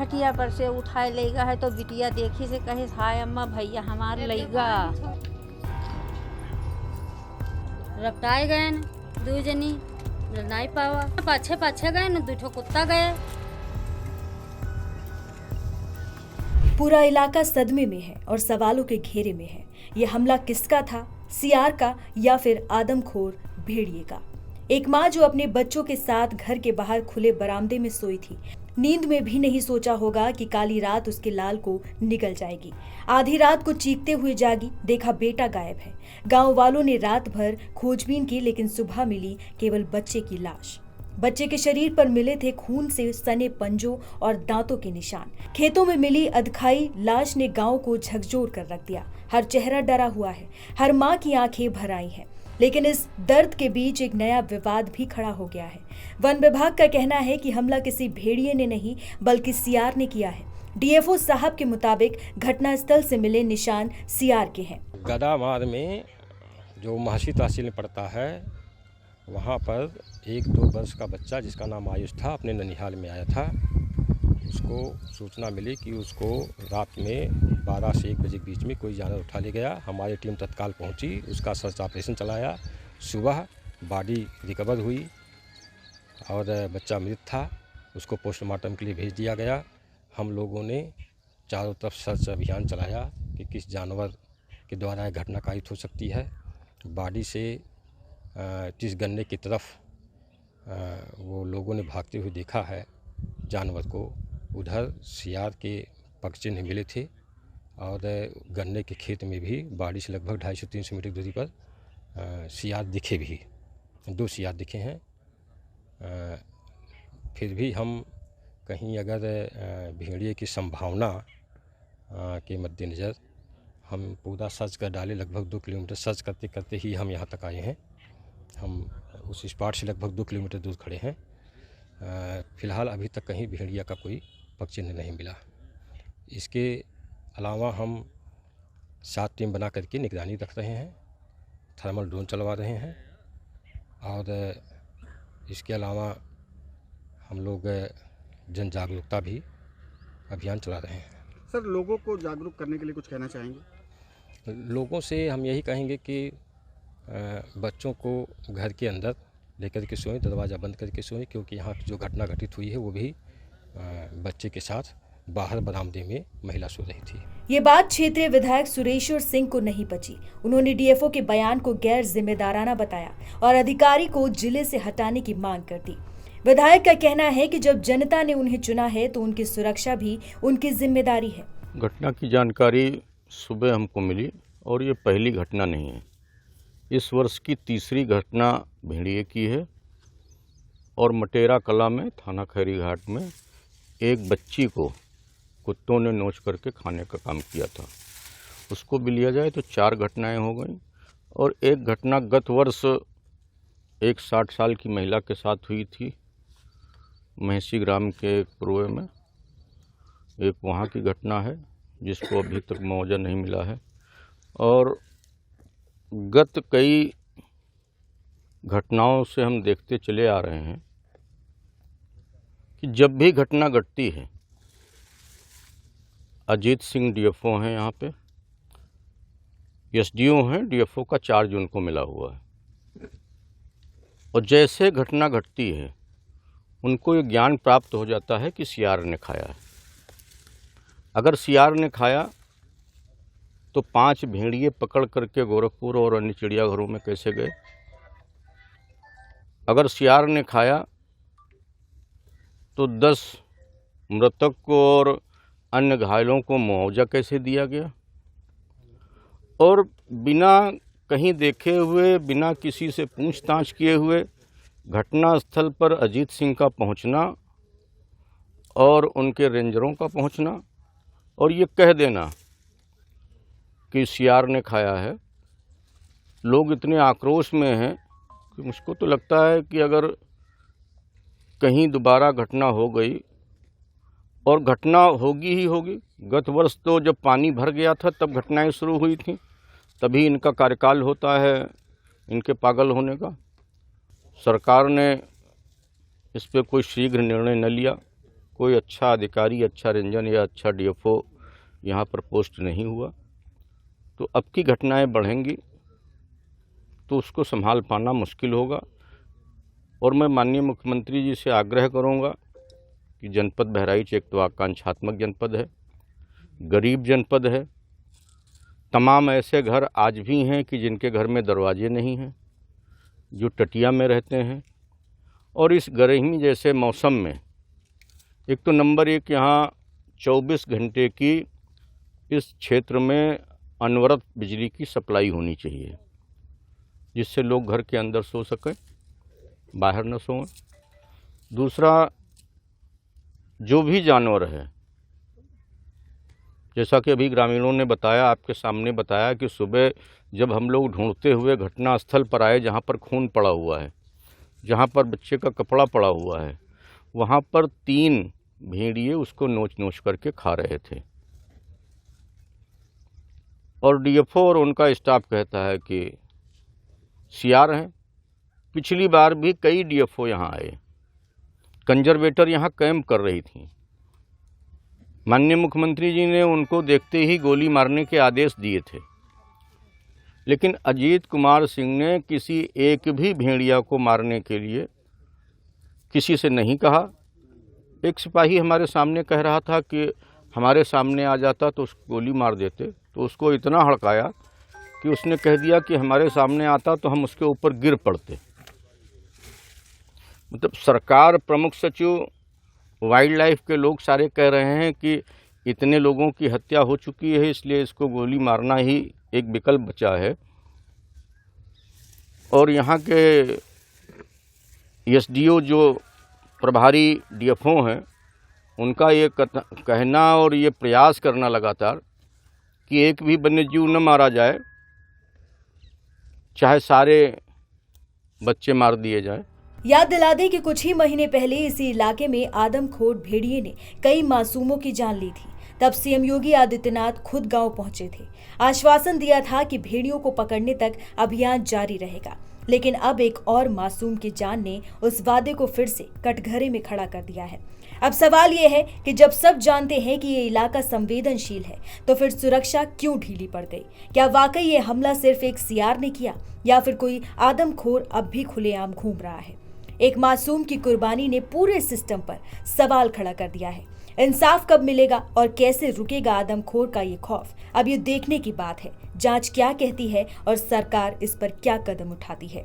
खटिया पर से उठाए लेगा है तो बिटिया देखी से कहे हाय अम्मा भैया हमारे लेगा रपटाए गए न दू जनी नहीं पावा पाछे पाछे गए न 2 ठो कुत्ता गए। पूरा इलाका सदमे में है और सवालों के घेरे में है। ये हमला किसका था, सियार का या फिर आदमखोर भेड़िए का? एक माँ जो अपने बच्चों के साथ घर के बाहर खुले बरामदे में सोई थी, नींद में भी नहीं सोचा होगा कि काली रात उसके लाल को निगल जाएगी। आधी रात को चीखते हुए जागी, देखा बेटा गायब है। गांव वालों ने रात भर खोजबीन की, लेकिन सुबह मिली केवल बच्चे की लाश। बच्चे के शरीर पर मिले थे खून से सने पंजों और दांतों के निशान। खेतों में मिली अधखाई लाश ने गांव को झकझोर कर रख दिया। हर चेहरा डरा हुआ है, हर माँ की आंखें भर आई हैं। लेकिन इस दर्द के बीच एक नया विवाद भी खड़ा हो गया है। वन विभाग का कहना है कि हमला किसी भेड़िए ने नहीं बल्कि सियार ने किया है। डीएफओ साहब के मुताबिक घटनास्थल से मिले निशान सियार के हैं। गदामार में जो महसी तहसील में पड़ता है, वहाँ पर 1-2 वर्ष का बच्चा जिसका नाम आयुष था अपने ननिहाल में आया था। उसको सूचना मिली कि उसको रात में 12 से 1 बजे के बीच में कोई जानवर उठा ले गया। हमारी टीम तत्काल पहुंची, उसका सर्च ऑपरेशन चलाया। सुबह बॉडी रिकवर हुई और बच्चा मृत था। उसको पोस्टमार्टम के लिए भेज दिया गया। हम लोगों ने चारों तरफ सर्च अभियान चलाया कि किस जानवर के द्वारा यह घटना कारित हो सकती है। बॉडी से जिस गन्ने की तरफ वो लोगों ने भागते हुए देखा है जानवर को, उधर सियार के पग चिन्ह मिले थे और गन्ने के खेत में भी बाड़ी से लगभग 250-300 मीटर दूरी पर सियार दिखे भी, 2 सियार दिखे हैं। फिर भी हम कहीं अगर भेड़िए की संभावना के मद्देनज़र हम पूरा सर्च कर डाले। लगभग 2 किलोमीटर सर्च करते करते ही हम यहाँ तक आए हैं। हम उस स्पॉट से लगभग 2 किलोमीटर दूर खड़े हैं। फ़िलहाल अभी तक कहीं भेड़िया का कोई पग चिन्ह नहीं मिला। इसके अलावा हम 7 टीम बना करके निगरानी रख रहे हैं, थर्मल ड्रोन चलवा रहे हैं और इसके अलावा हम लोग जन जागरूकता भी अभियान चला रहे हैं। सर, लोगों को जागरूक करने के लिए कुछ कहना चाहेंगे? लोगों से हम यही कहेंगे कि बच्चों को घर के अंदर लेकर के सोएं, दरवाज़ा बंद करके सोएं, क्योंकि यहाँ जो घटना घटित हुई है वो भी बच्चे के साथ बाहर बरामदे में महिला सो रही थी। ये बात क्षेत्रीय विधायक सुरेश्वर सिंह को नहीं पची। उन्होंने डीएफओ के बयान को गैर जिम्मेदाराना बताया और अधिकारी को जिले से हटाने की मांग कर दी। विधायक का कहना है कि जब जनता ने उन्हें चुना है तो उनकी सुरक्षा भी उनकी जिम्मेदारी है। घटना की जानकारी सुबह हमको मिली और ये पहली घटना नहीं है। इस वर्ष की तीसरी घटना भेड़िए की है और मटेरा कला में थाना खैरी घाट में एक बच्ची को कुत्तों ने नोच करके खाने का काम किया था। उसको भी लिया जाए तो 4 घटनाएं हो गई और एक घटना गत वर्ष एक 60 साल की महिला के साथ हुई थी महसी ग्राम के पूर्व में। एक वहाँ की घटना है जिसको अभी तक मुआवजा नहीं मिला है। और गत कई घटनाओं से हम देखते चले आ रहे हैं कि जब भी घटना घटती है, अजीत सिंह डीएफओ हैं यहाँ पे, एसडीओ हैं, डीएफओ का चार्ज उनको मिला हुआ है और जैसे घटना घटती है उनको ये ज्ञान प्राप्त हो जाता है कि सियार ने खाया है। अगर सियार ने खाया तो 5 भेड़िए पकड़ करके गोरखपुर और अन्य चिड़ियाघरों में कैसे गए? अगर सियार ने खाया तो 10 मृतक को और अन्य घायलों को मुआवजा कैसे दिया गया? और बिना कहीं देखे हुए, बिना किसी से पूछताछ किए हुए घटना स्थल पर अजीत सिंह का पहुंचना और उनके रेंजरों का पहुंचना और ये कह देना कि सियार ने खाया है। लोग इतने आक्रोश में हैं कि मुझको तो लगता है कि अगर कहीं दोबारा घटना हो गई, और घटना होगी ही होगी। गत वर्ष तो जब पानी भर गया था तब घटनाएं शुरू हुई थी, तभी इनका कार्यकाल होता है इनके पागल होने का। सरकार ने इस पर कोई शीघ्र निर्णय न लिया, कोई अच्छा अधिकारी, अच्छा रेंजर या अच्छा डीएफओ यहाँ पर पोस्ट नहीं हुआ। तो अब की घटनाएं बढ़ेंगी तो उसको संभाल पाना मुश्किल होगा। और मैं माननीय मुख्यमंत्री जी से आग्रह करूँगा कि जनपद बहराइच एक तो आकांक्षात्मक जनपद है, गरीब जनपद है। तमाम ऐसे घर आज भी हैं कि जिनके घर में दरवाजे नहीं हैं, जो टटिया में रहते हैं। और इस गर्मी जैसे मौसम में एक तो नंबर 1 यहाँ 24 घंटे की इस क्षेत्र में अनवरत बिजली की सप्लाई होनी चाहिए, जिससे लोग घर के अंदर सो सकें, बाहर न सोएं। दूसरा, जो भी जानवर है, जैसा कि अभी ग्रामीणों ने बताया, आपके सामने बताया कि सुबह जब हम लोग ढूंढते हुए घटना स्थल पर आए, जहाँ पर खून पड़ा हुआ है, जहाँ पर बच्चे का कपड़ा पड़ा हुआ है, वहाँ पर 3 भेड़िए उसको नोच नोच करके खा रहे थे। और डीएफओ और उनका स्टाफ कहता है कि सीआर हैं। पिछली बार भी कई डीएफओ यहाँ आए, कंजर्वेटर यहाँ कैंप कर रही थी। माननीय मुख्यमंत्री जी ने उनको देखते ही गोली मारने के आदेश दिए थे, लेकिन अजीत कुमार सिंह ने किसी एक भी भेड़िया को मारने के लिए किसी से नहीं कहा। एक सिपाही हमारे सामने कह रहा था कि हमारे सामने आ जाता तो उसको गोली मार देते, तो उसको इतना हड़काया कि उसने कह दिया कि हमारे सामने आता तो हम उसके ऊपर गिर पड़ते। मतलब सरकार, प्रमुख सचिव, वाइल्ड लाइफ के लोग सारे कह रहे हैं कि इतने लोगों की हत्या हो चुकी है, इसलिए इसको गोली मारना ही एक विकल्प बचा है। और यहाँ के एसडीओ जो प्रभारी डीएफओ हैं, उनका ये कहना और ये प्रयास करना लगातार कि एक भी वन्यजीव न मारा जाए, चाहे सारे बच्चे मार दिए जाए। याद दिला दें कि कुछ ही महीने पहले इसी इलाके में आदमखोर भेड़िए ने कई मासूमों की जान ली थी। तब सीएम योगी आदित्यनाथ खुद गांव पहुंचे थे, आश्वासन दिया था कि भेड़ियों को पकड़ने तक अभियान जारी रहेगा। लेकिन अब एक और मासूम की जान ने उस वादे को फिर से कटघरे में खड़ा कर दिया है। अब सवाल ये है कि जब सब जानते हैं कि ये इलाका संवेदनशील है, तो फिर सुरक्षा क्यों ढीली पड़ गई? क्या वाकई ये हमला सिर्फ एक सीआर ने किया, या फिर कोई आदमखोर अब भी खुलेआम घूम रहा है? एक मासूम की कुर्बानी ने पूरे सिस्टम पर सवाल खड़ा कर दिया है। इंसाफ कब मिलेगा और कैसे रुकेगा आदमखोर का ये खौफ, अब ये देखने की बात है। जांच क्या कहती है और सरकार इस पर क्या कदम उठाती है।